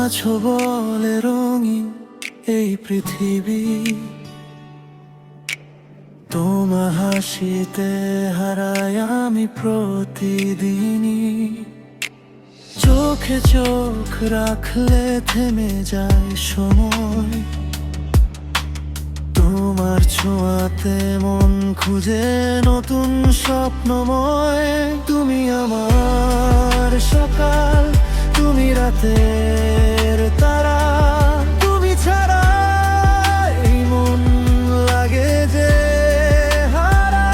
আছো বলে রঙিন এই পৃথিবী, তোমার হাসিতে হারাই আমি প্রতিদিনই। চোখে চোখ রাখলে থেমে যায় সময়, তোমার ছোঁয়াতে মন খুঁজে নতুন স্বপ্নময়। তুমি আমার সকাল, তুমি রাতের তারা, তুমি ছাড়া এই মন লাগে যে হারা।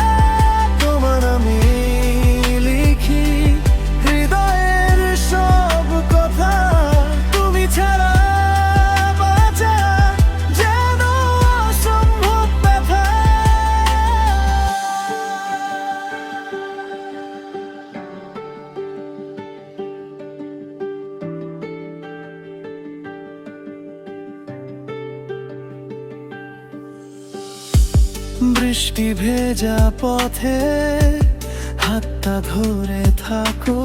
তোমার আমি লিখি হৃদয়ের সব কথা, তুমি ছাড়া বাঁচা যেন অসম্ভব ব্যথা। বৃষ্টি ভেজা পথে হাতটা ধরে থাকো,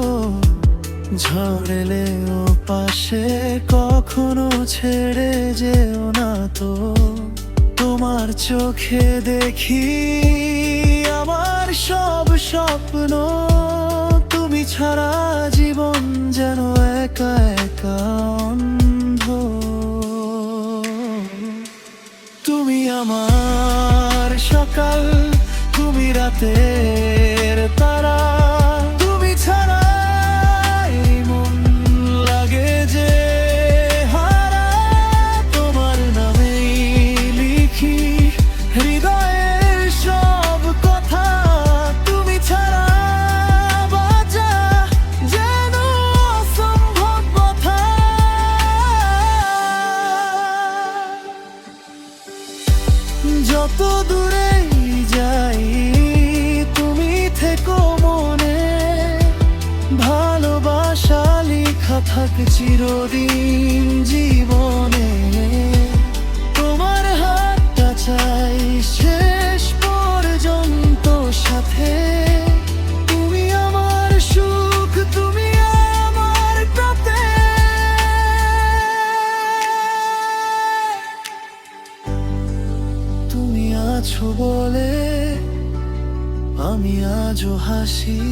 ঝড় এলেও পাশে কখনো ছেড়ে যেও না তো। তোমার চোখে দেখি আমার সব স্বপ্ন, তুমি ছাড়া জীবন যেন একা একা অন্ধ। তুমি আমার সকাল, তুমি রাতের তারা, তুমি ছাড়া এই মন লাগে যে হারা। তোমার নামেই লিখি হৃদয়ের সব কথা, তুমি ছাড়া বাঁচা যেন অসম্ভব কথা। যত দূরেই যাই তুমি থেকো মনে, ভালোবাসা লেখা থাক চিরদিন জীবনে। তোমার হাতটা চাই শেষ পর্যন্ত সাথে, তুমি আমার সুখ, তুমি আমার প্রাতে। তুমি আছো বলে আমি আজও হাসি,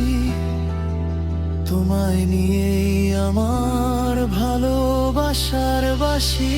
তোমায় নিয়েই আমার ভালোবাসার বাসি।